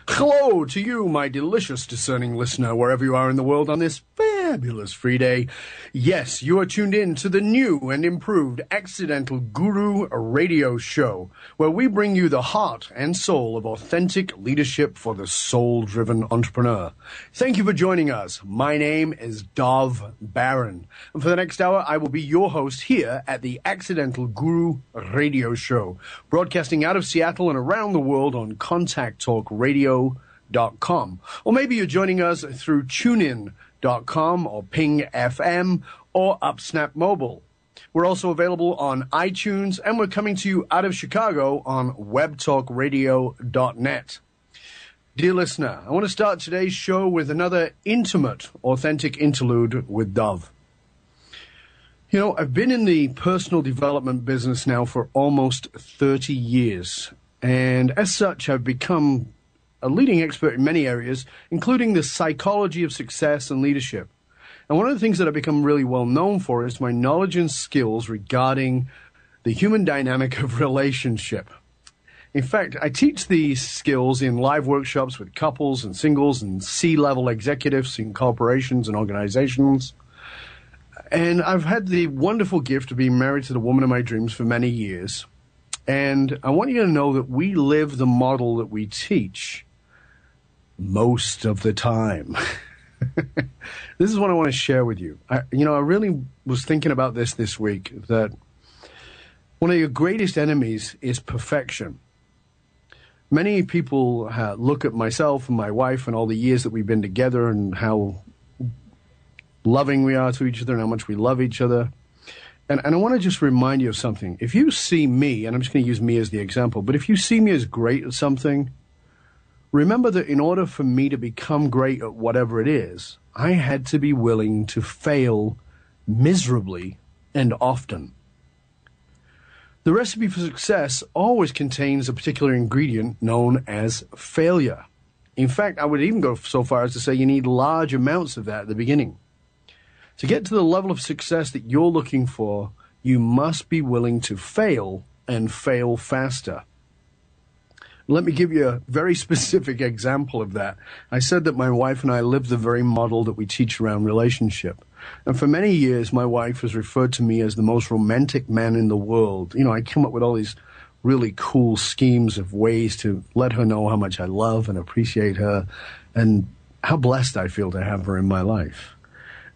Hello to you, my delicious discerning listener, wherever you are in the world on this fabulous free day. Yes, you are tuned in to the new and improved Accidental Guru radio show, where we bring you the heart and soul of authentic leadership for the soul-driven entrepreneur. Thank you for joining us. My name is Dov Baron, and for the next hour, I will be your host here at the Accidental Guru radio show, broadcasting out of Seattle and around the world on contacttalkradio.com. Or maybe you're joining us through TuneIn.com or Ping FM or UpSnap Mobile. We're also available on iTunes, and we're coming to you out of Chicago on webtalkradio.net. Dear listener, I want to start today's show with another intimate, authentic interlude with Dov. You know, I've been in the personal development business now for almost 30 years, and as such, I've become a leading expert in many areas, including the psychology of success and leadership. And one of the things that I've become really well known for is my knowledge and skills regarding the human dynamic of relationship. In fact, I teach these skills in live workshops with couples and singles and C-level executives in corporations and organizations. And I've had the wonderful gift of being married to the woman of my dreams for many years. And I want you to know that we live the model that we teach most of the time. This is what I want to share with you. I really was thinking about this week, that one of your greatest enemies is perfection. Many people look at myself and my wife and all the years that we've been together and how loving we are to each other and how much we love each other. And I want to just remind you of something. If you see me, and I'm just going to use me as the example, but if you see me as great at something, remember that in order for me to become great at whatever it is, I had to be willing to fail miserably and often. The recipe for success always contains a particular ingredient known as failure. In fact, I would even go so far as to say you need large amounts of that at the beginning. To get to the level of success that you're looking for, you must be willing to fail and fail faster. Let me give you a very specific example of that. I said that my wife and I live the very model that we teach around relationship. And for many years, my wife has referred to me as the most romantic man in the world. You know, I come up with all these really cool schemes of ways to let her know how much I love and appreciate her and how blessed I feel to have her in my life.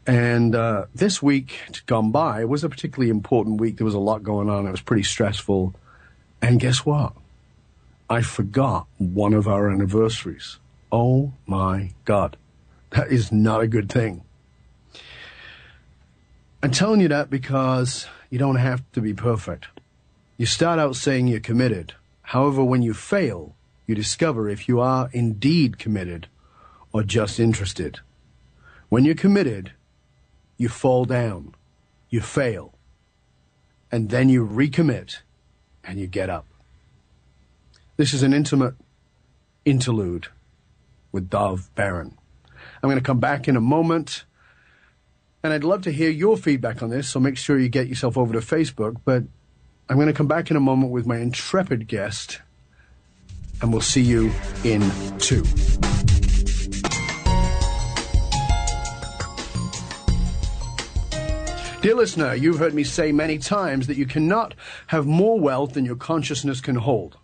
And this week gone by was a particularly important week. There was a lot going on. It was pretty stressful. And guess what? I forgot one of our anniversaries. Oh, my God. That is not a good thing. I'm telling you that because you don't have to be perfect. You start out saying you're committed. However, when you fail, you discover if you are indeed committed or just interested. When you're committed, you fall down, you fail, and then you recommit and you get up. This is an intimate interlude with Dov Baron. I'm going to come back in a moment, and I'd love to hear your feedback on this, so make sure you get yourself over to Facebook. But I'm going to come back in a moment with my intrepid guest, and we'll see you in 2. Dear listener, you've heard me say many times that you cannot have more wealth than your consciousness can hold.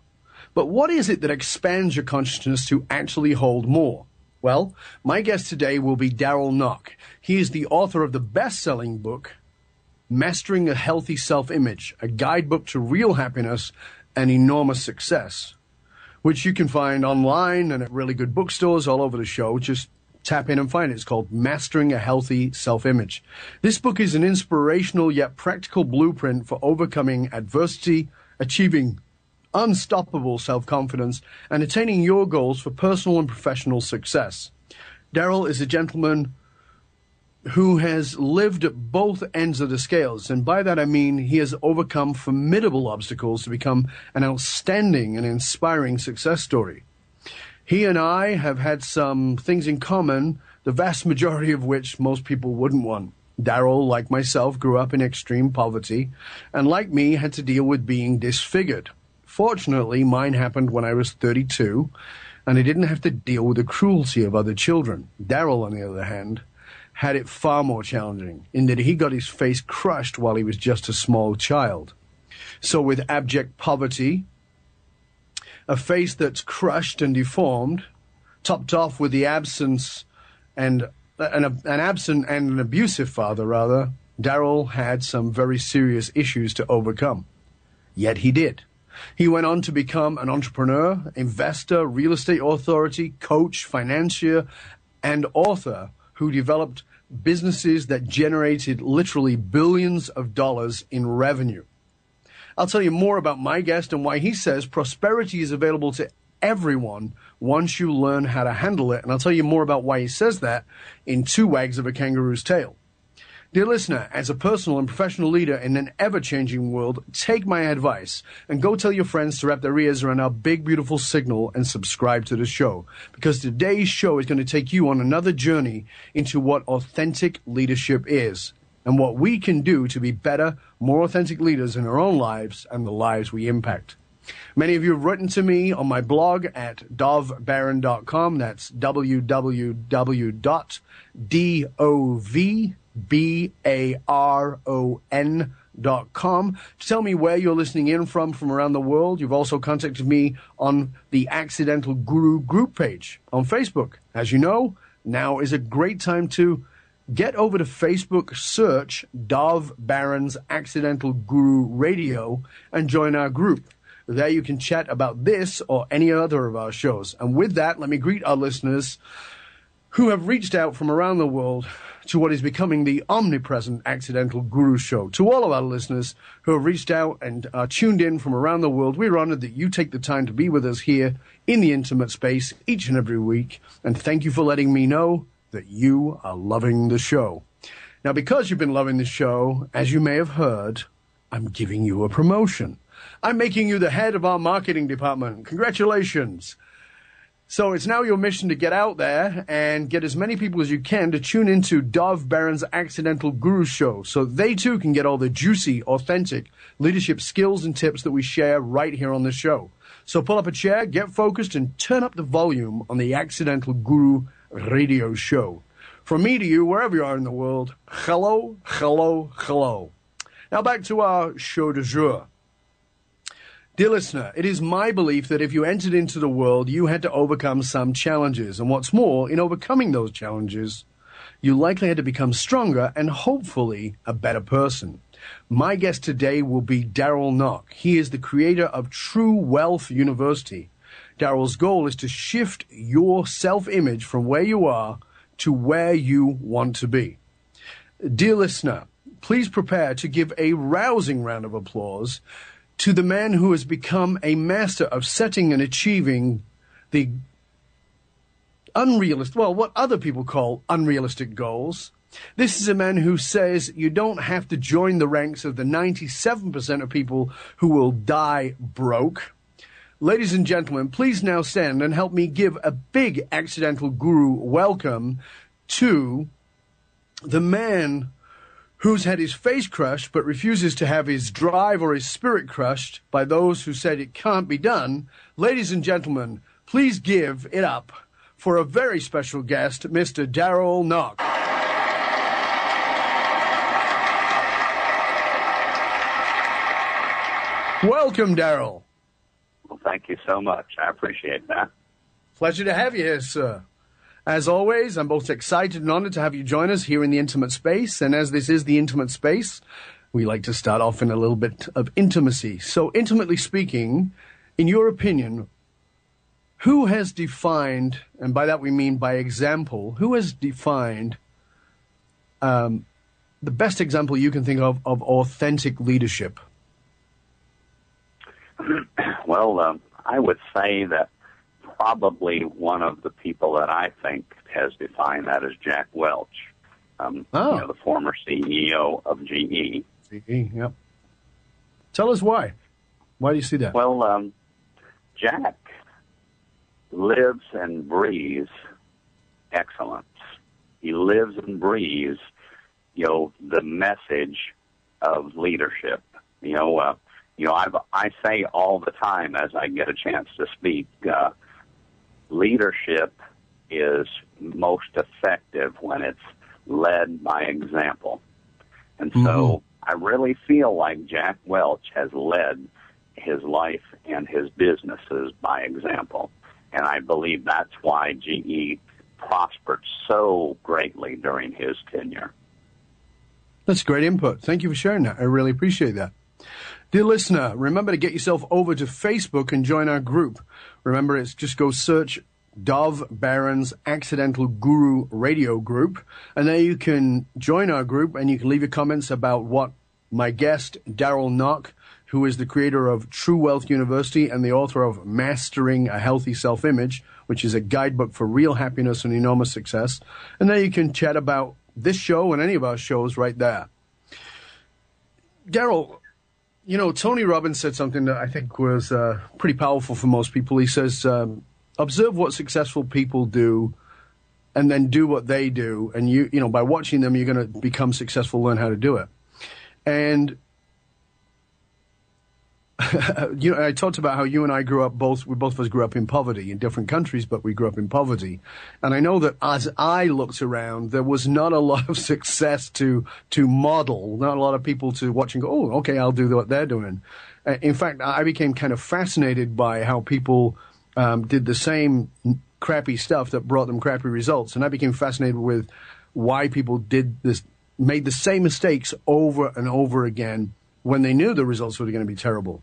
But what is it that expands your consciousness to actually hold more? Well, my guest today will be Darrell Knoch. He is the author of the best-selling book, Mastering a Healthy Self-Image, a guidebook to real happiness and enormous success, which you can find online and at really good bookstores all over the show. Just tap in and find it. It's called Mastering a Healthy Self-Image. This book is an inspirational yet practical blueprint for overcoming adversity, achieving unstoppable self-confidence, and attaining your goals for personal and professional success. Darrell is a gentleman who has lived at both ends of the scales, and by that I mean he has overcome formidable obstacles to become an outstanding and inspiring success story. He and I have had some things in common, the vast majority of which most people wouldn't want. Darrell, like myself, grew up in extreme poverty, and like me, had to deal with being disfigured. Fortunately, mine happened when I was 32, and he didn't have to deal with the cruelty of other children. Darrell, on the other hand, had it far more challenging, in that he got his face crushed while he was just a small child. So with abject poverty, a face that's crushed and deformed, topped off with the absence and an absent and an abusive father, rather, Darrell had some very serious issues to overcome. Yet he did. He went on to become an entrepreneur, investor, real estate authority, coach, financier, and author who developed businesses that generated literally billions of dollars in revenue. I'll tell you more about my guest and why he says prosperity is available to everyone once you learn how to handle it. And I'll tell you more about why he says that in Two Wags of a Kangaroo's Tail. Dear listener, as a personal and professional leader in an ever-changing world, take my advice and go tell your friends to wrap their ears around our big, beautiful signal and subscribe to the show. Because today's show is going to take you on another journey into what authentic leadership is and what we can do to be better, more authentic leaders in our own lives and the lives we impact. Many of you have written to me on my blog at dovbaron.com. That's www.dovbaron.com to tell me where you're listening in from around the world. You've also contacted me on the Accidental Guru group page on Facebook. As you know, now is a great time to get over to Facebook, search Dov Baron's Accidental Guru Radio, and join our group. There you can chat about this or any other of our shows. And with that, let me greet our listeners who have reached out from around the world to what is becoming the omnipresent Accidental Guru Show. To all of our listeners who have reached out and are tuned in from around the world, we're honored that you take the time to be with us here in the intimate space each and every week. And thank you for letting me know that you are loving the show. Now, because you've been loving the show, as you may have heard, I'm giving you a promotion. I'm making you the head of our marketing department. Congratulations. So it's now your mission to get out there and get as many people as you can to tune into Dov Baron's Accidental Guru Show so they too can get all the juicy, authentic leadership skills and tips that we share right here on the show. So pull up a chair, get focused, and turn up the volume on the Accidental Guru Radio Show. From me to you, wherever you are in the world, hello, hello, hello. Now back to our show du jour. Dear listener, it is my belief that if you entered into the world, you had to overcome some challenges. And what's more, in overcoming those challenges, you likely had to become stronger and hopefully a better person. My guest today will be Darrell Knoch. He is the creator of True Wealth University. Darrell's goal is to shift your self-image from where you are to where you want to be. Dear listener, please prepare to give a rousing round of applause to the man who has become a master of setting and achieving the unrealistic, well, what other people call unrealistic goals. This is a man who says you don't have to join the ranks of the 97% of people who will die broke. Ladies and gentlemen, please now stand and help me give a big Accidental Guru welcome to the man who's had his face crushed but refuses to have his drive or his spirit crushed by those who said it can't be done. Ladies and gentlemen, please give it up for a very special guest, Mr. Darrell Knoch. Welcome, Darrell. Well, thank you so much. I appreciate that. Pleasure to have you here, sir. As always, I'm both excited and honored to have you join us here in the intimate space. And as this is the intimate space, we like to start off in a little bit of intimacy. So, intimately speaking, in your opinion, who has defined, and by that we mean by example, who has defined the best example you can think of authentic leadership? Well, I would say that probably one of the people that I think has defined that is Jack Welch, the former CEO of GE. GE, yep. Tell us why. Why do you see that? Well, Jack lives and breathes excellence. He lives and breathes, the message of leadership. I say all the time as I get a chance to speak, leadership is most effective when it's led by example. And so I really feel like Jack Welch has led his life and his businesses by example. And I believe that's why GE prospered so greatly during his tenure. That's great input. Thank you for sharing that. I really appreciate that. Dear listener, remember to get yourself over to Facebook and join our group. Remember, it's just go search Dov Baron's Accidental Guru Radio Group, and there you can join our group and you can leave your comments about what my guest, Darrell Knoch, who is the creator of True Wealth University and the author of Mastering a Healthy Self-Image, which is a guidebook for real happiness and enormous success. And there you can chat about this show and any of our shows right there. Darrell, you know, Tony Robbins said something that I think was pretty powerful for most people. He says, observe what successful people do and then do what they do. And, you know, by watching them, you're going to become successful, learn how to do it. And you know, I talked about how you and I grew up both of us grew up in poverty in different countries, but we grew up in poverty. And I know that as I looked around, there was not a lot of success to model, not a lot of people to watch and go, oh, okay, I'll do what they're doing. In fact, I became kind of fascinated by how people did the same crappy stuff that brought them crappy results. And I became fascinated with why people made the same mistakes over and over again when they knew the results were going to be terrible.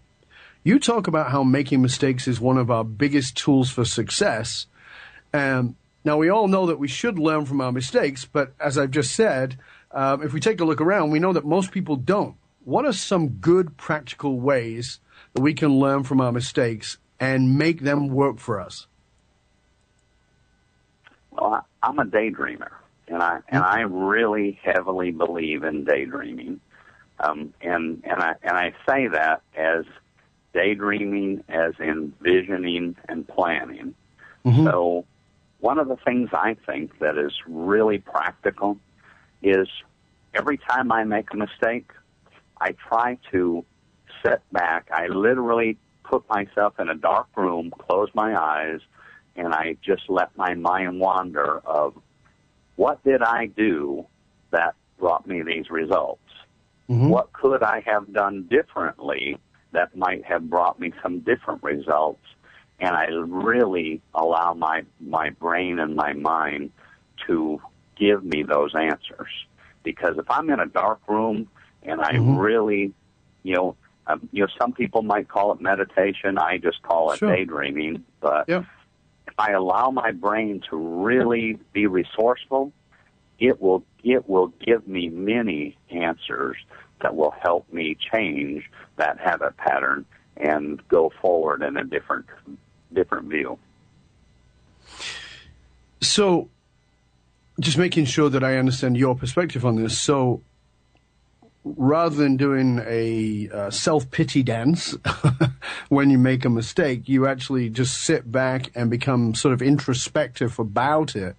You talk about how making mistakes is one of our biggest tools for success. Now, we all know that we should learn from our mistakes, but as I've just said, if we take a look around, we know that most people don't. What are some good practical ways that we can learn from our mistakes and make them work for us? Well, I'm a daydreamer, and I really heavily believe in daydreaming. And I say that as daydreaming, as envisioning and planning. So one of the things I think that is really practical is every time I make a mistake, I try to sit back. I literally put myself in a dark room, close my eyes, and I just let my mind wander of what did I do that brought me these results? What could I have done differently that might have brought me some different results? And I really allow my brain and my mind to give me those answers. Because if I'm in a dark room and I really, some people might call it meditation. I just call it daydreaming. But if I allow my brain to really be resourceful, it will give me many answers that will help me change that habit pattern and go forward in a different view. So, just making sure that I understand your perspective on this. So, rather than doing a self-pity dance when you make a mistake, you actually just sit back and become sort of introspective about it,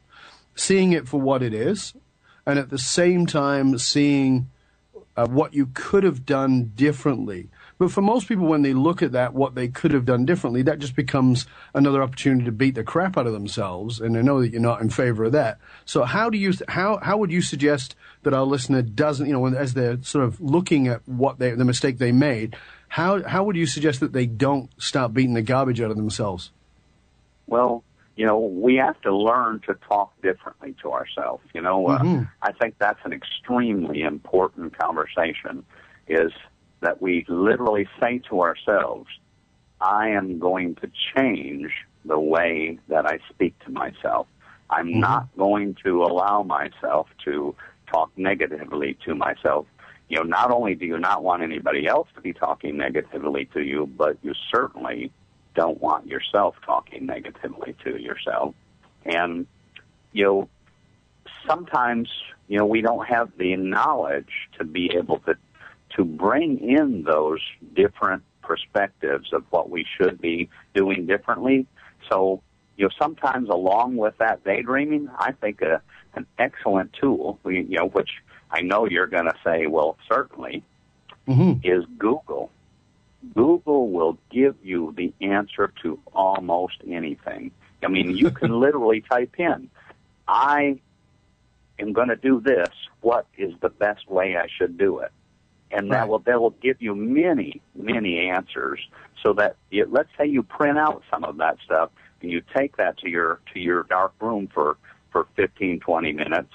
seeing it for what it is, and at the same time seeing what you could have done differently. But for most people, when they look at that, what they could have done differently, that just becomes another opportunity to beat the crap out of themselves. And I know that you're not in favor of that. So how would you suggest that our listener doesn't, as they're sort of looking at the mistake they made, how would you suggest that they don't start beating the garbage out of themselves? Well, we have to learn to talk differently to ourselves. I think that's an extremely important conversation, is that we literally say to ourselves, I am going to change the way that I speak to myself. I'm not going to allow myself to talk negatively to myself. Not only do you not want anybody else to be talking negatively to you, but you certainly don't want yourself talking negatively to yourself. And, sometimes, we don't have the knowledge to be able to bring in those different perspectives of what we should be doing differently. So, sometimes along with that daydreaming, I think an excellent tool, which I know you're going to say, well, certainly, is Google. Google will give you the answer to almost anything. I mean, you can literally type in, I am going to do this. What is the best way I should do it? And that will give you many, many answers. So that let's say you print out some of that stuff and you take that to your dark room for 15, 20 minutes,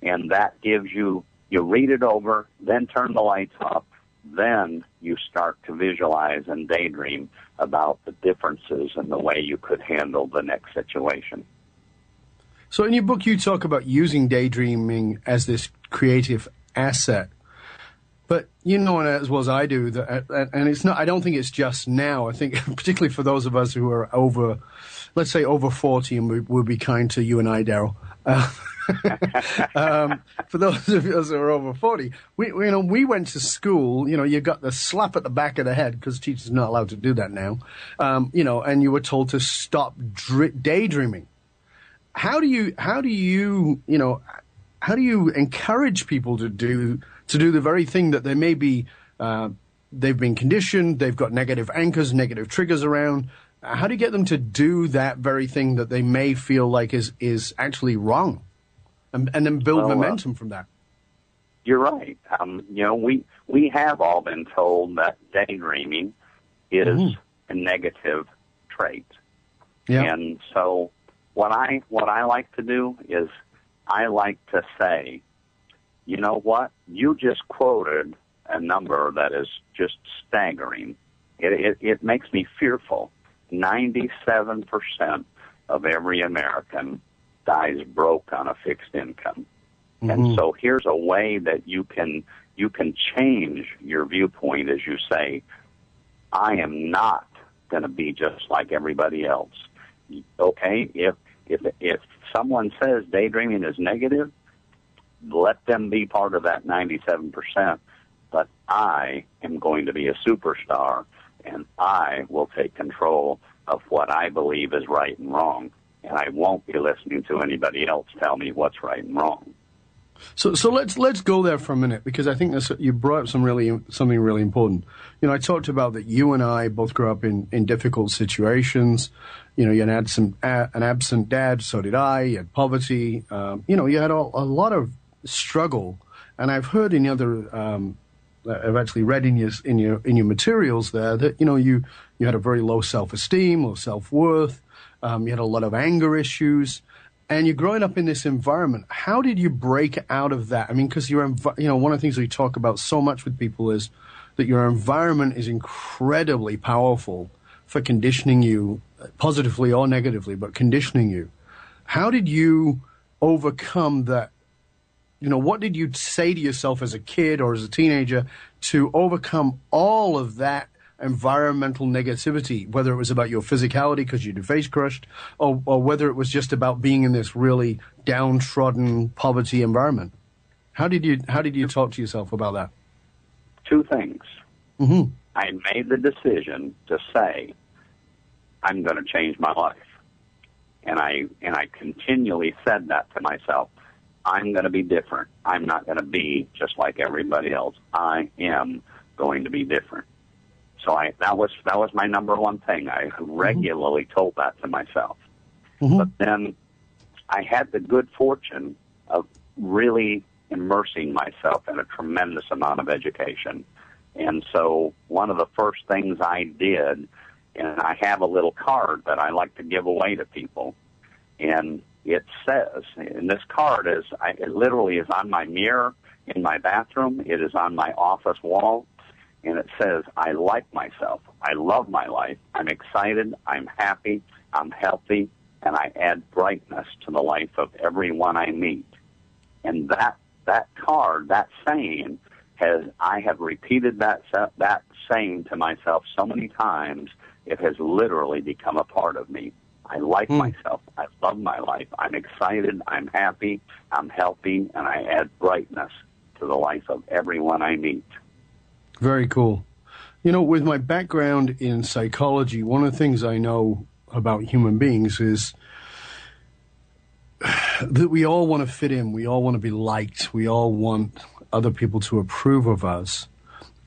and that gives you read it over, then turn the lights off, then you start to visualize and daydream about the differences and the way you could handle the next situation. So in your book, you talk about using daydreaming as this creative asset. But you know as well as I do, that, and it's not. I don't think it's just now. I think particularly for those of us who are over, let's say over 40, and we'll be kind to you and I, Darrell. For those of us who are over 40, we went to school. You got the slap at the back of the head because teachers are not allowed to do that now. And you were told to stop daydreaming. How do you encourage people to do the very thing that they may be, they've been conditioned, they've got negative anchors, negative triggers around? How do you get them to do that very thing that they may feel like is actually wrong, and then build momentum from that? You're right. We have all been told that daydreaming is a negative trait. Yeah. And so what I like to do is I like to say, you know what? You just quoted a number that is just staggering. It makes me fearful. 97% of every American dies broke on a fixed income. Mm-hmm. And so here's a way that you can change your viewpoint as you say, I am not going to be just like everybody else. Okay? If someone says daydreaming is negative, let them be part of that 97%. But I am going to be a superstar, and I will take control of what I believe is right and wrong. And I won't be listening to anybody else tell me what's right and wrong. So let's go there for a minute, because I think you brought up something really important. I talked about that you and I both grew up in difficult situations. You had an absent dad, so did I. You had poverty. You had a lot of struggle, and I've heard in other. I've actually read in your materials there that you had a very low self-esteem, low self-worth. You had a lot of anger issues. And you're growing up in this environment. How did you break out of that? I mean, because one of the things we talk about so much with people is that your environment is incredibly powerful for conditioning you, positively or negatively, but conditioning you. How did you overcome that? What did you say to yourself as a kid or as a teenager to overcome all of that environmental negativity, whether it was about your physicality because you'd face crushed, or whether it was just about being in this really downtrodden poverty environment? How did you talk to yourself about that? Two things. Mm-hmm. I made the decision to say, I'm going to change my life. And I continually said that to myself. I'm going to be different. I'm not going to be just like everybody else. I am going to be different. So that was my number one thing. I regularly told that to myself. Mm-hmm. But then I had the good fortune of really immersing myself in a tremendous amount of education. And so one of the first things I did, and I have a little card that I like to give away to people, and it says, and this card it literally is on my mirror in my bathroom. It is on my office wall. And it says, I like myself. I love my life. I'm excited. I'm happy. I'm healthy. And I add brightness to the life of everyone I meet. And that card, that saying, I have repeated that saying to myself so many times, it has literally become a part of me. I like myself. I love my life. I'm excited. I'm happy. I'm healthy. And I add brightness to the life of everyone I meet. Very cool. With my background in psychology, one of the things I know about human beings is that we all want to fit in. We all want to be liked. We all want other people to approve of us.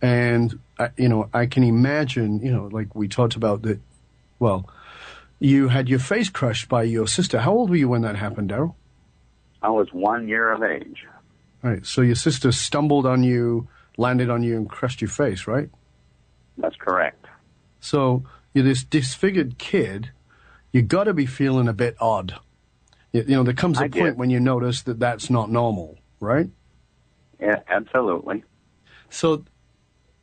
And, I can imagine, like we talked about that, well, you had your face crushed by your sister. How old were you when that happened, Darrell? I was 1 year of age. Right. So your sister stumbled on you, landed on you, and crushed your face, right? That's correct. So you're this disfigured kid. You got to be feeling a bit odd. There comes a point when you notice that that's not normal, right? Yeah, absolutely. So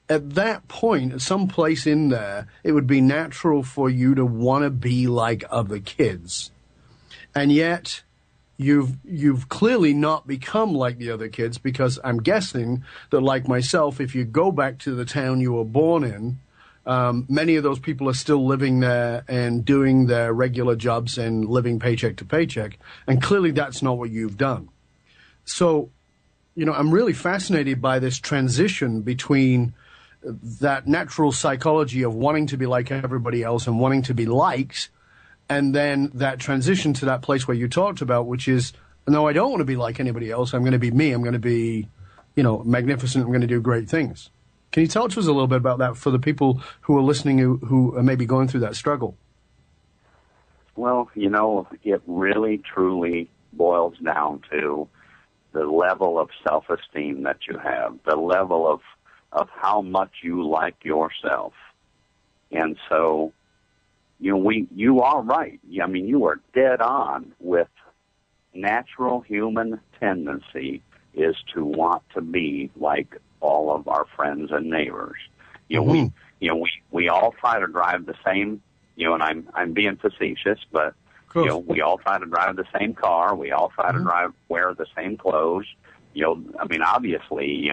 at that point, at some place in there, it would be natural for you to want to be like other kids. And yet you've clearly not become like the other kids, because I'm guessing that, like myself, if you go back to the town you were born in, many of those people are still living there and doing their regular jobs and living paycheck to paycheck. And clearly that's not what you've done. So, I'm really fascinated by this transition between that natural psychology of wanting to be like everybody else and wanting to be liked, and then that transition to that place where you talked about, which is, no, I don't want to be like anybody else. I'm going to be me. I'm going to be, magnificent. I'm going to do great things. Can you tell to us a little bit about that for the people who are listening who are maybe going through that struggle? Well, it really, truly boils down to the level of self-esteem that you have, the level of how much you like yourself. And so, you are right. I mean, you are dead on with natural human tendency is to want to be like all of our friends and neighbors. We all try to drive the same, and I'm being facetious, but we all try to drive the same car. We all try to wear the same clothes. Obviously,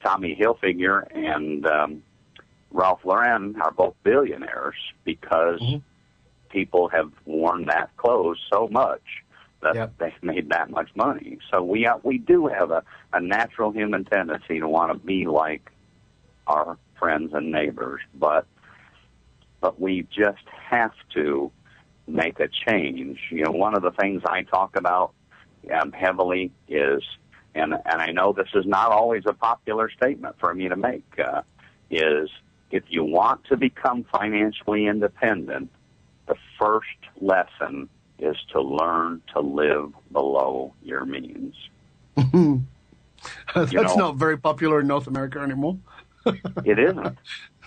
Tommy Hilfiger and Ralph Lauren are both billionaires because people have worn that clothes so much that they've made that much money. So we do have a natural human tendency to want to be like our friends and neighbors, but we just have to make a change. One of the things I talk about heavily is, and I know this is not always a popular statement for me to make, is if you want to become financially independent, the first lesson is to learn to live below your means. That's not very popular in North America anymore. It isn't.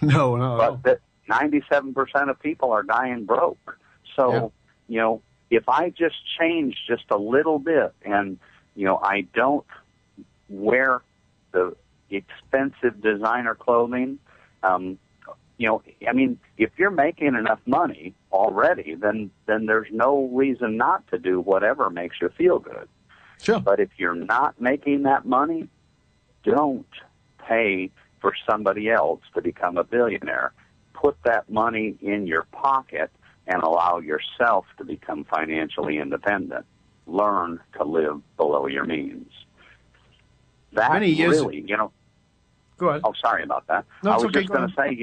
No. But 97% of people are dying broke. So, if I just change just a little bit and, I don't wear the expensive designer clothing, if you're making enough money already, then there's no reason not to do whatever makes you feel good. Sure. But if you're not making that money, don't pay for somebody else to become a billionaire. Put that money in your pocket and allow yourself to become financially independent. Learn to live below your means. That Many years really, Go ahead. Oh, sorry about that. No, I was okay, just going to say,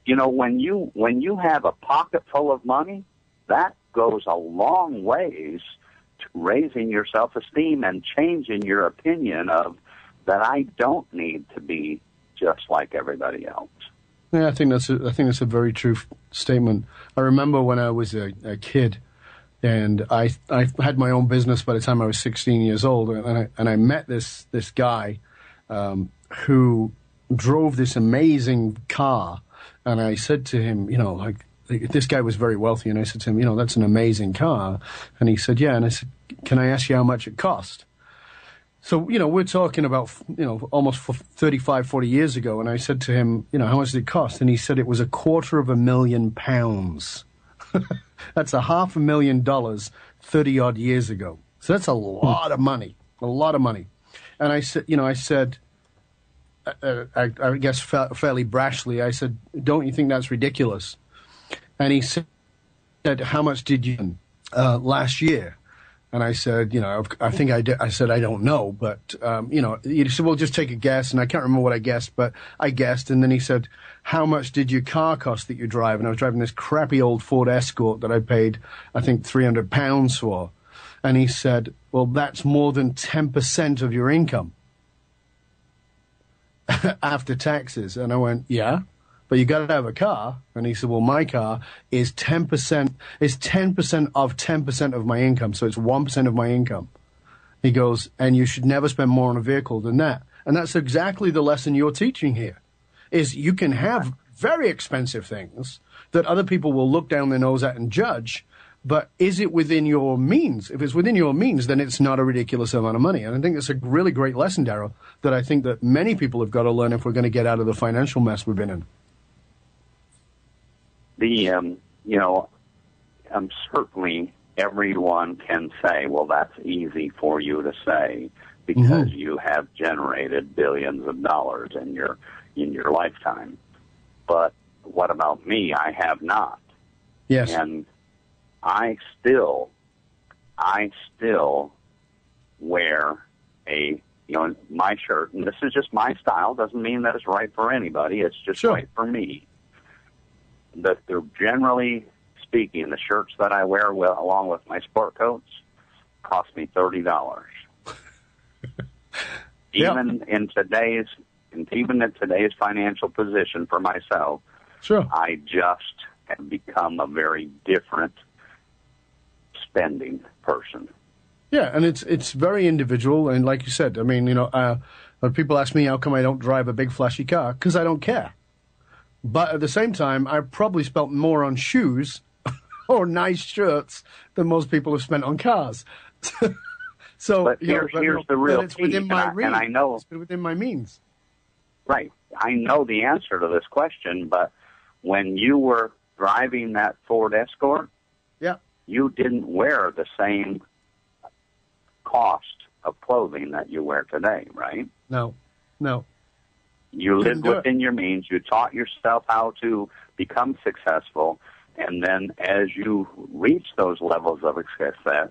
when you have a pocket full of money, that goes a long ways to raising your self-esteem and changing your opinion of that I don't need to be just like everybody else. Yeah, I think that's a very true statement. I remember when I was a kid, and I had my own business by the time I was 16 years old, and I met this guy who drove this amazing car, and I said to him, this guy was very wealthy, and I said to him, that's an amazing car, and he said, yeah, and I said, can I ask you how much it cost? So, we're talking about, almost 35, 40 years ago. And I said to him, how much did it cost? And he said it was £250,000. That's $500,000 30-odd years ago. So that's a lot of money, And I said, I guess fairly brashly, I said, don't you think that's ridiculous? And he said, how much did you last year? And I said, I think I did. I said, I don't know, but, he said, well, just take a guess. And I can't remember what I guessed, but I guessed. And then he said, how much did your car cost that you drive? And I was driving this crappy old Ford Escort that I paid, I think, £300 for. And he said, well, that's more than 10% of your income. after taxes. And I went, yeah, but you got to have a car. And he said, well, my car is 10%, is 10% of 10% of my income. So it's 1% of my income. He goes, and you should never spend more on a vehicle than that. And that's exactly the lesson you're teaching here, is you can have very expensive things that other people will look down their nose at and judge, but is it within your means? If it's within your means, then it's not a ridiculous amount of money. And I think it's a really great lesson, Darrell, that I think that many people have got to learn if we're going to get out of the financial mess we've been in. Certainly everyone can say, well, that's easy for you to say because you have generated billions of dollars in your lifetime. But what about me? I have not. Yes. And I still wear my shirt, and this is just my style. Doesn't mean that it's right for anybody. It's just right for me. That they're generally speaking, the shirts that I wear along with my sport coats cost me $30. Even in today's financial position for myself, I just have become a very different spending person. Yeah, and it's very individual, and like you said, I mean, when people ask me how come I don't drive a big flashy car, because I don't care. But at the same time, I probably spent more on shoes or nice shirts than most people have spent on cars. So, but here's the real it's within my means. And I know it's within my means. Right. I know the answer to this question, but when you were driving that Ford Escort, you didn't wear the same cost of clothing that you wear today, right? No. You lived within your means. You taught yourself how to become successful, and then as you reached those levels of success,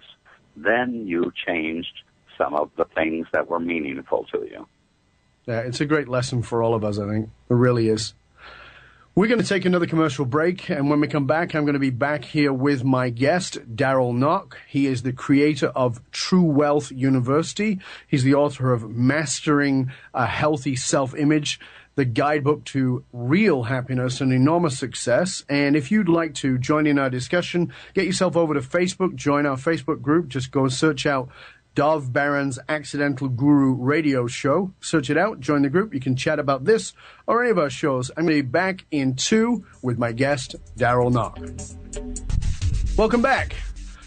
then you changed some of the things that were meaningful to you. Yeah, it's a great lesson for all of us, I think. It really is. We're going to take another commercial break, and when we come back, I'm going to be back here with my guest, Darrell Knoch. He is the creator of True Wealth University. He's the author of Mastering a Healthy Self-Image, the guidebook to real happiness and enormous success. And if you'd like to join in our discussion, get yourself over to Facebook, join our Facebook group. Just go and search out Dov Baron's Accidental Guru radio show. Search it out, join the group. You can chat about this or any of our shows. I'm going to be back in 2 with my guest, Darrell Knoch. Welcome back.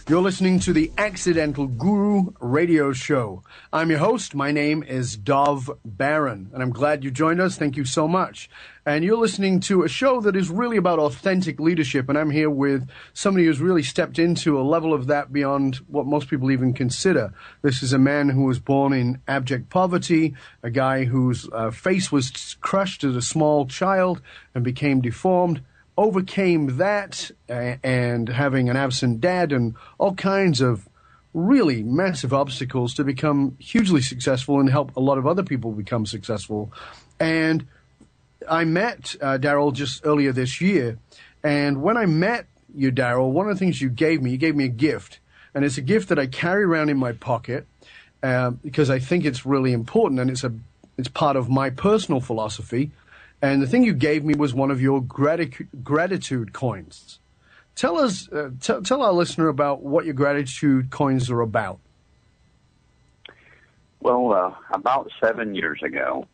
You're listening to the Accidental Guru radio show. I'm your host. My name is Dov Baron, and I'm glad you joined us. Thank you so much. And you're listening to a show that is really about authentic leadership, and I'm here with somebody who's really stepped into a level of that beyond what most people even consider. This is a man who was born in abject poverty, a guy whose face was crushed as a small child and became deformed, overcame that and having an absent dad and all kinds of really massive obstacles to become hugely successful and help a lot of other people become successful. And I met Darrell just earlier this year, and when I met you, Darrell, one of the things you gave me a gift, and it's a gift that I carry around in my pocket because I think it's really important, and it's part of my personal philosophy. And the thing you gave me was one of your gratitude coins. Tell us, tell our listener about what your gratitude coins are about. Well, about 7 years ago,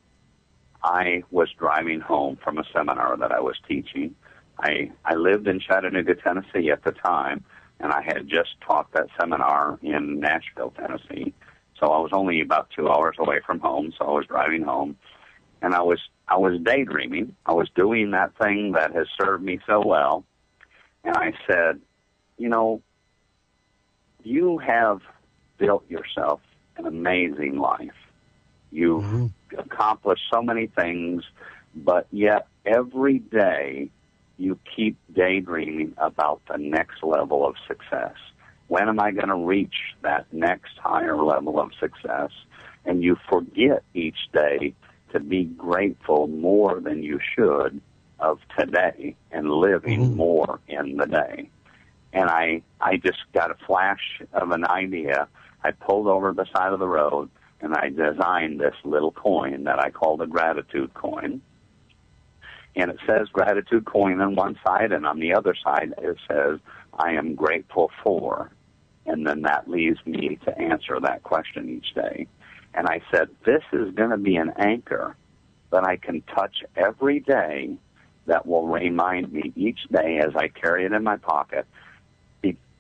I was driving home from a seminar that I was teaching. I lived in Chattanooga, Tennessee at the time, and I had just taught that seminar in Nashville, Tennessee. So I was only about 2 hours away from home, so I was driving home. And I was daydreaming. I was doing that thing that has served me so well. And I said, you have built yourself an amazing life. You've accomplished so many things, but yet every day you keep daydreaming about the next level of success. When am I going to reach that next higher level of success? And you forget each day to be grateful more than you should of today and living more in the day. And I just got a flash of an idea. I pulled over the side of the road, and I designed this little coin that I call the gratitude coin. And it says gratitude coin on one side, and on the other side it says, I am grateful for. And then that leaves me to answer that question each day. And I said, this is going to be an anchor that I can touch every day that will remind me each day as I carry it in my pocket,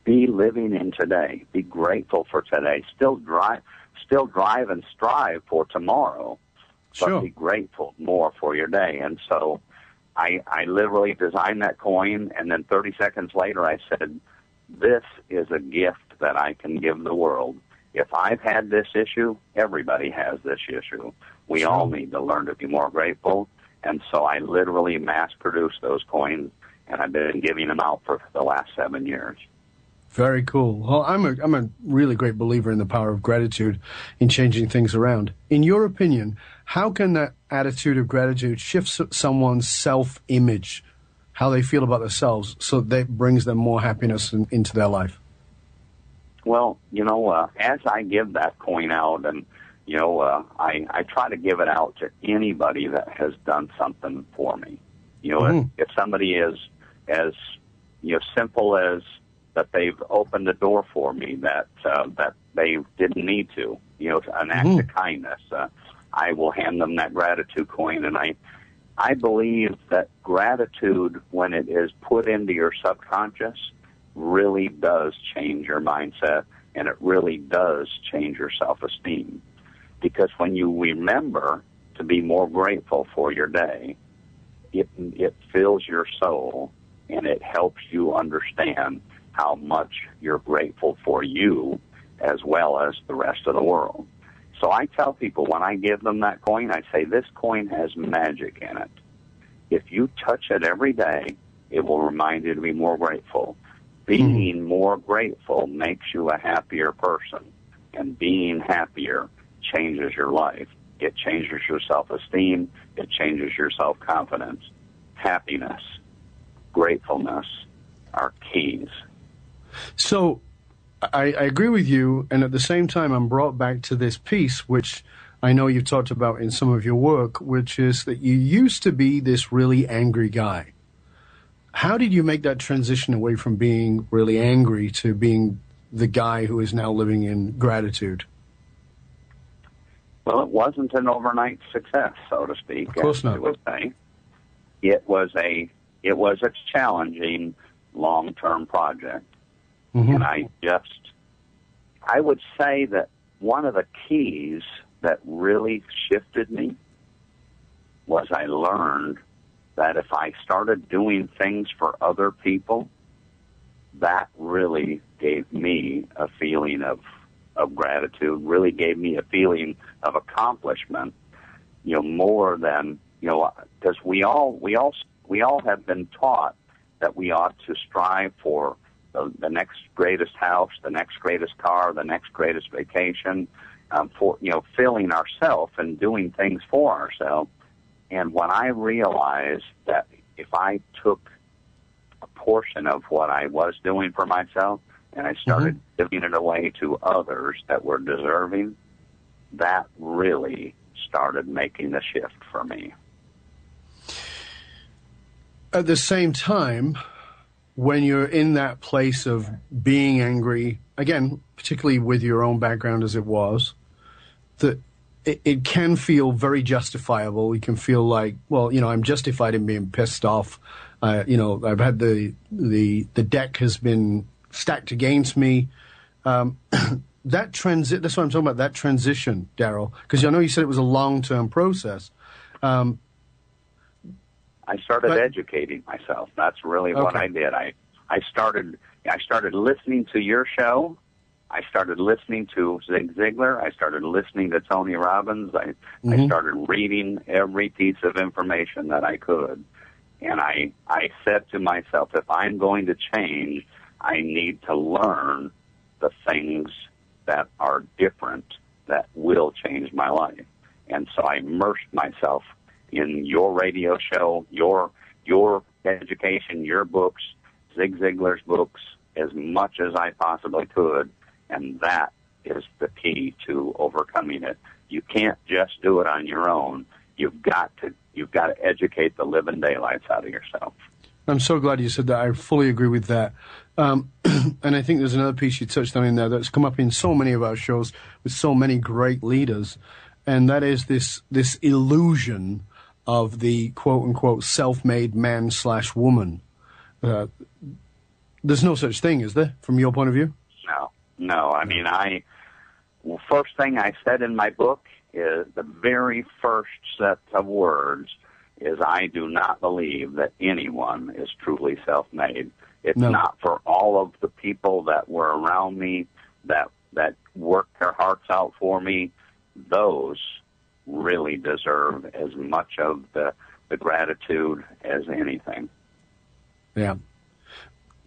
be living in today, be grateful for today, still drive and strive for tomorrow, but be grateful more for your day. And so I literally designed that coin, and then 30 seconds later I said, this is a gift that I can give the world. If I've had this issue, everybody has this issue. We all need to learn to be more grateful. And so I literally mass-produced those coins, and I've been giving them out for the last 7 years. Very cool. Well, I'm a really great believer in the power of gratitude in changing things around. In your opinion, how can that attitude of gratitude shift someone's self-image, how they feel about themselves, so that brings them more happiness into their life? Well, as I give that coin out, and, I try to give it out to anybody that has done something for me. If somebody is as, simple as that they've opened the door for me that they didn't need to, an act of kindness, I will hand them that gratitude coin. And I believe that gratitude, when it is put into your subconscious, really does change your mindset, and it really does change your self-esteem. Because when you remember to be more grateful for your day, it fills your soul, and it helps you understand how much you're grateful for you as well as the rest of the world. So I tell people when I give them that coin, I say, this coin has magic in it. If you touch it every day, it will remind you to be more grateful. Being more grateful makes you a happier person, and being happier changes your life. It changes your self-esteem. It changes your self-confidence. Happiness, gratefulness are keys. So I agree with you, and at the same time I'm brought back to this piece, which I know you've talked about in some of your work, which is that you used to be this really angry guy. How did you make that transition away from being really angry to being the guy who is now living in gratitude? Well, it wasn't an overnight success, so to speak. Of course not. It was a challenging long-term project. And I would say that one of the keys that really shifted me was I learned that if I started doing things for other people, that really gave me a feeling of gratitude, really gave me a feeling of accomplishment, more than, because we all have been taught that we ought to strive for the next greatest house, the next greatest car, the next greatest vacation, for filling ourselves and doing things for ourselves. And when I realized that if I took a portion of what I was doing for myself and I started giving it away to others that were deserving, that really started making the shift for me. At the same time, when you're in that place of being angry, again, particularly with your own background as it was, that it can feel very justifiable. You can feel like, well, I'm justified in being pissed off. I've had the deck has been stacked against me. That's what I'm talking about, that transition, Darrell, because I know you said it was a long-term process. I started educating myself. That's really what I did. I started listening to your show. I started listening to Zig Ziglar. I started listening to Tony Robbins. I started reading every piece of information that I could. And I said to myself, if I'm going to change, I need to learn the things that are different that will change my life. And so I immersed myself in your radio show, your education, your books, Zig Ziglar's books, as much as I possibly could. And that is the key to overcoming it. You can't just do it on your own. You've got to educate the living daylights out of yourself. I'm so glad you said that. I fully agree with that. And I think there's another piece you touched on in there that's come up in so many of our shows with so many great leaders, and that is this illusion of the quote-unquote self-made man/woman. There's no such thing, is there, from your point of view? No. I mean, first thing I said in my book is the very first set of words is I do not believe that anyone is truly self-made. It's not for all of the people that were around me that worked their hearts out for me. Those really deserve as much of the gratitude as anything. Yeah.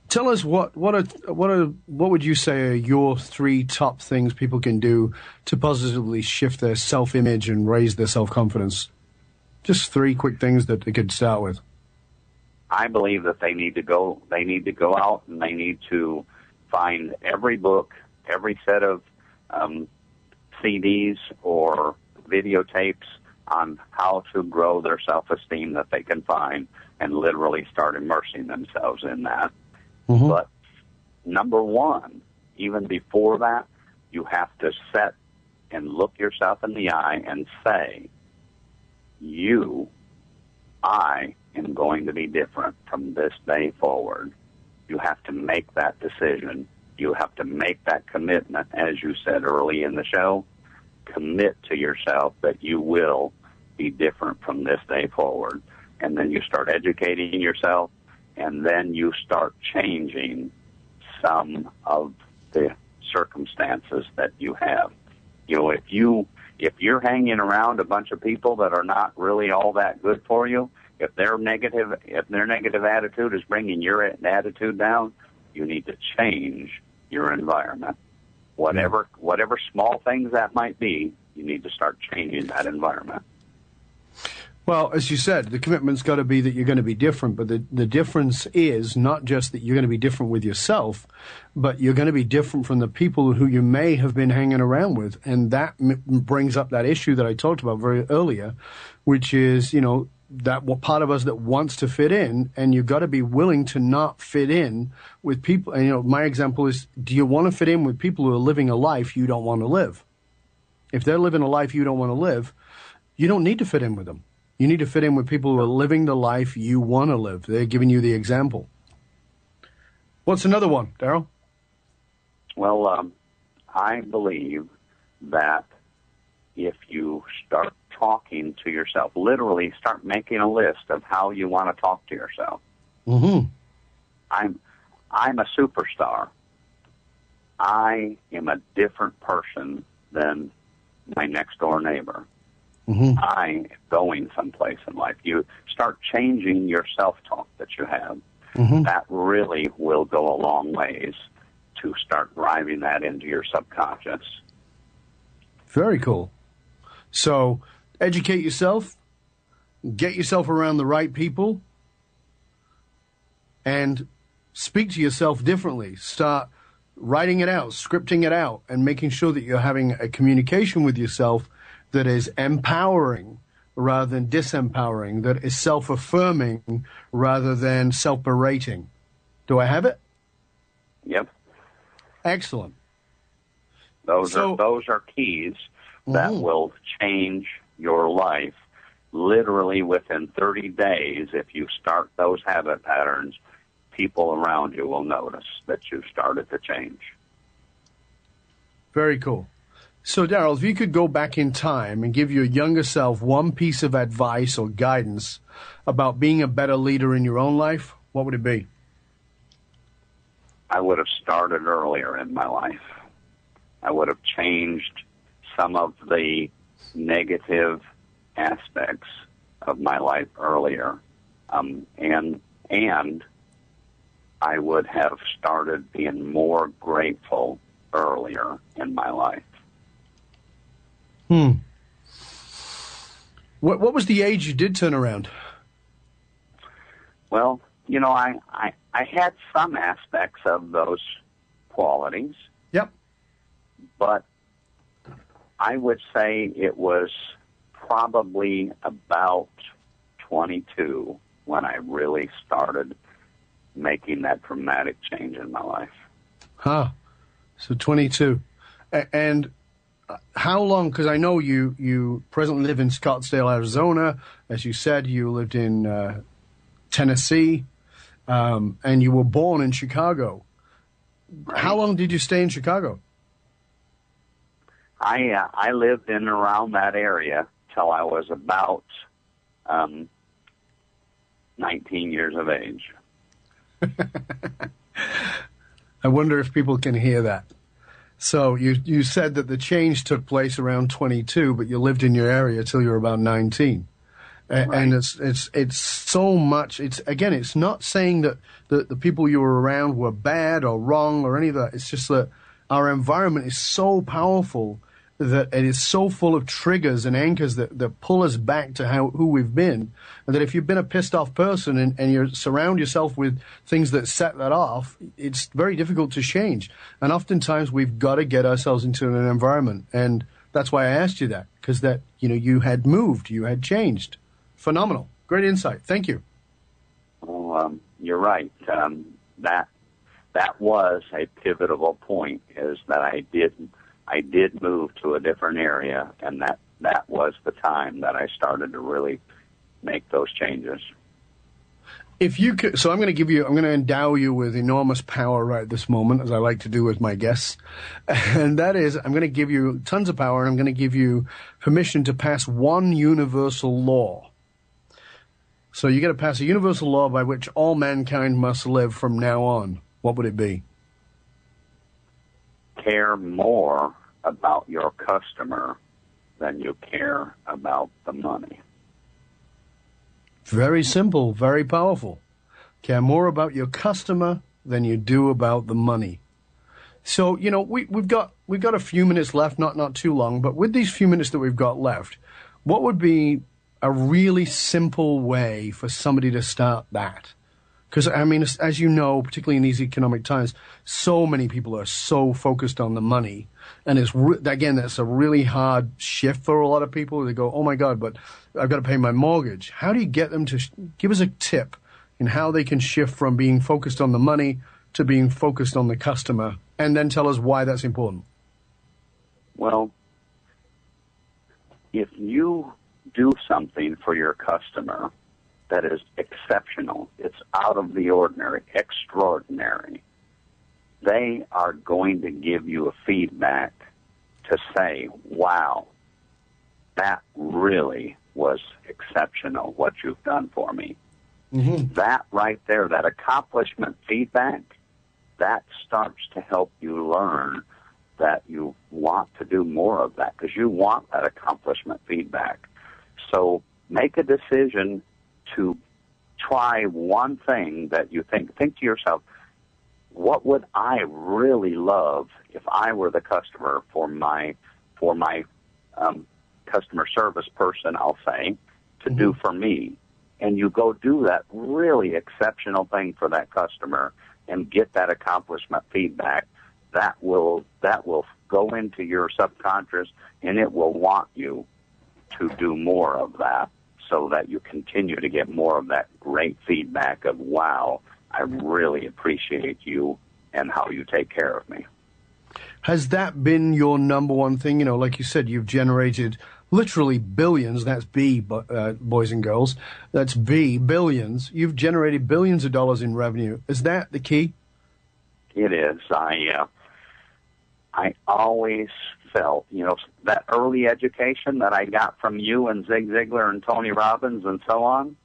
Tell us what would you say are your 3 top things people can do to positively shift their self-image and raise their self-confidence? Just 3 quick things that they could start with. I believe that they need to go out and they need to find every book, every set of CDs or videotapes on how to grow their self-esteem that they can find and literally start immersing themselves in that. Mm-hmm. But number 1, even before that, you have to set and look yourself in the eye and say, I am going to be different from this day forward. You have to make that decision. You have to make that commitment, as you said early in the show. Commit to yourself that you will be different from this day forward. And then you start educating yourself, and then you start changing some of the circumstances that you have. You know, if you're hanging around a bunch of people that are not really all that good for you, if their negative attitude is bringing your attitude down, you need to change your environment. Whatever small things that might be, you need to start changing that environment. Well, as you said, the commitment's got to be that you're going to be different, but the difference is not just that you're going to be different with yourself, but you're going to be different from the people who you may have been hanging around with. And that brings up that issue that I talked about very earlier, which is, you know, that part of us that wants to fit in, and you've got to be willing to not fit in with people. And, you know, my example is, do you want to fit in with people who are living a life you don't want to live? If they're living a life you don't want to live, you don't need to fit in with them. You need to fit in with people who are living the life you want to live. They're giving you the example. What's another one, Darrell? Well, I believe that if you start talking to yourself, literally start making a list of how you want to talk to yourself. Mm-hmm. I'm a superstar. I am a different person than my next door neighbor. Mm-hmm. I'm going someplace in life. You start changing your self-talk that you have. Mm-hmm. That really will go a long ways to start driving that into your subconscious. Very cool. So educate yourself, get yourself around the right people, and speak to yourself differently. Start writing it out, scripting it out, and making sure that you're having a communication with yourself that is empowering rather than disempowering, that is self-affirming rather than self-berating. Do I have it? Yep. Excellent. Those are keys that will change your life literally within 30 days. If you start those habit patterns, people around you will notice that you've started to change. Very cool. So, Darrell, if you could go back in time and give your younger self one piece of advice or guidance about being a better leader in your own life, what would it be? I would have started earlier in my life. I would have changed some of the negative aspects of my life earlier. And I would have started being more grateful earlier in my life. What was the age you did turn around? Well, you know, I had some aspects of those qualities. Yep. but I would say it was probably about 22 when I really started making that dramatic change in my life. Huh. So 22. And how long, because I know you presently live in Scottsdale, Arizona. As you said, you lived in Tennessee, and you were born in Chicago. Right. How long did you stay in Chicago? I lived in and around that area till I was about 19 years of age. I wonder if people can hear that. So you said that the change took place around 22, but you lived in your area till you were about 19. Right. And it's so much. It's not saying that the people you were around were bad or wrong or any of that. It's just that our environment is so powerful that it is so full of triggers and anchors that pull us back to who we've been, and that if you've been a pissed off person and you surround yourself with things that set that off, it's very difficult to change. And oftentimes we've got to get ourselves into an environment, and that's why I asked you that, because you had moved, you had changed. Phenomenal, great insight. Thank you. Well, you're right. That was a pivotal point. Is that I did move to a different area, and that was the time that I started to really make those changes. If you could, so I'm going to endow you with enormous power right this moment, as I like to do with my guests. And that is, I'm going to give you tons of power, and I'm going to give you permission to pass one universal law. So you got to pass a universal law by which all mankind must live from now on. What would it be? Care more about your customer than you care about the money. Very simple, very powerful. Care more about your customer than you do about the money. So, we've got a few minutes left, not too long, but with these few minutes that we've got left, what would be a really simple way for somebody to start that? Because, as you know, particularly in these economic times, so many people are so focused on the money. And that's a really hard shift for a lot of people. They go, oh, my God, but I've got to pay my mortgage. How do you get them to give us a tip in how they can shift from being focused on the money to being focused on the customer, and then tell us why that's important? Well, if you do something for your customer that is exceptional, it's out of the ordinary, extraordinary, they are going to give you a feedback to say, wow, that really was exceptional, what you've done for me. Mm-hmm. That right there, that accomplishment feedback, that starts to help you learn that you want to do more of that, because you want that accomplishment feedback. So make a decision to try one thing that you think to yourself, what would I really love if I were the customer for my customer service person, I'll say, to mm-hmm. do for me? And you go do that really exceptional thing for that customer and get that accomplishment feedback. That will go into your subconscious, and it will want you to do more of that, so that you continue to get more of that great feedback of, wow, I really appreciate you and how you take care of me. Has that been your number one thing? Like you said, you've generated literally billions. That's B, boys and girls. That's B, billions. You've generated billions of dollars in revenue. Is that the key? It is. I always felt, that early education that I got from you and Zig Ziglar and Tony Robbins and so on,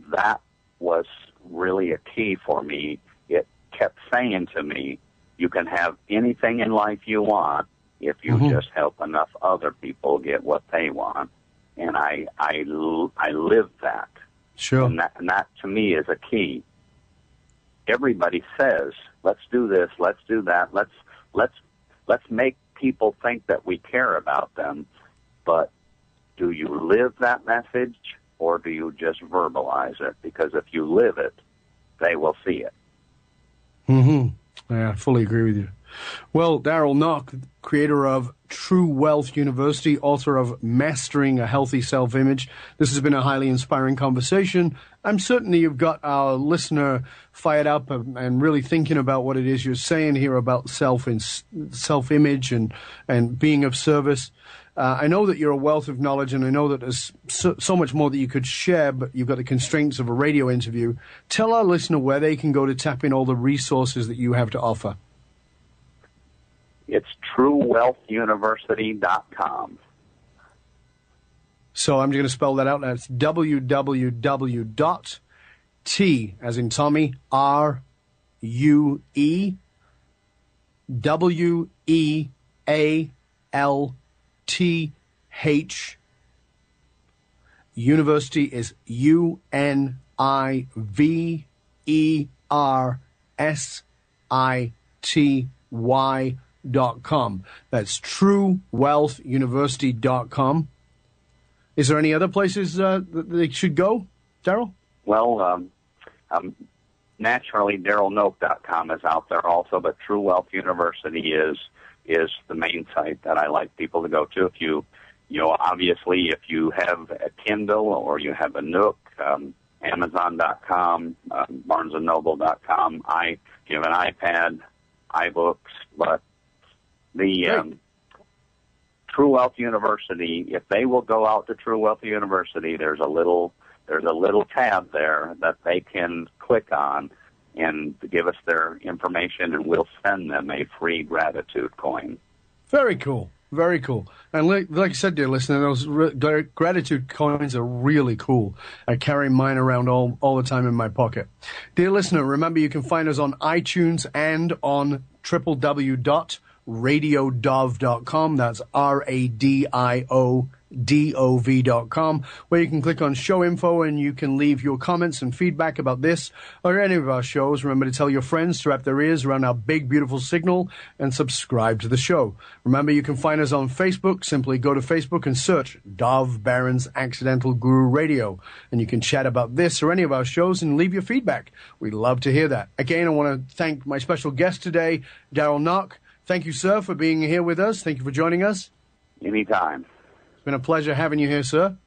that was really a key for me. It kept saying to me, you can have anything in life you want if you mm-hmm. just help enough other people get what they want. And I lived that. Sure. And that to me is a key. Everybody says, let's do this, let's do that, let's make people think that we care about them, but do you live that message, or do you just verbalize it? Because if you live it, they will see it. Mm-hmm. I fully agree with you. Well, Darrell Knoch, creator of True Wealth University, author of Mastering a Healthy Self-Image. This has been a highly inspiring conversation. I'm certain that you've got our listener fired up and really thinking about what it is you're saying here about self-image and being of service. I know that you're a wealth of knowledge, and I know that there's so much more that you could share, but you've got the constraints of a radio interview. Tell our listener where they can go to tap in all the resources that you have to offer. It's truewealthuniversity.com. So I'm going to spell that out. That's www.T, as in Tommy, RUEWEALTH. University is UNIVERSITY.com. That's truewealthuniversity.com. Is there any other places that they should go, Darrell? Well, naturally, DarrellKnoch.com is out there also, but True Wealth University is the main site that I like people to go to. If you obviously, if you have a Kindle or you have a Nook, Amazon.com, BarnesandNoble.com. If you have an iPad, iBooks, but the True Wealth University, if they will go out to True Wealth University, there's a little tab there that they can click on and give us their information, and we'll send them a free gratitude coin. Very cool. Very cool. And like I said, dear listener, those gratitude coins are really cool. I carry mine around all the time in my pocket. Dear listener, remember you can find us on iTunes and on www.radiodov.com. That's RADIODOV.com, where you can click on show info and you can leave your comments and feedback about this or any of our shows. Remember to tell your friends to wrap their ears around our big, beautiful signal and subscribe to the show. Remember, you can find us on Facebook. Simply go to Facebook and search Dov Baron's Accidental Guru Radio, and you can chat about this or any of our shows and leave your feedback. We'd love to hear that. Again, I want to thank my special guest today, Darrell Knoch. Thank you, sir, for being here with us. Thank you for joining us. Anytime. It's been a pleasure having you here, sir.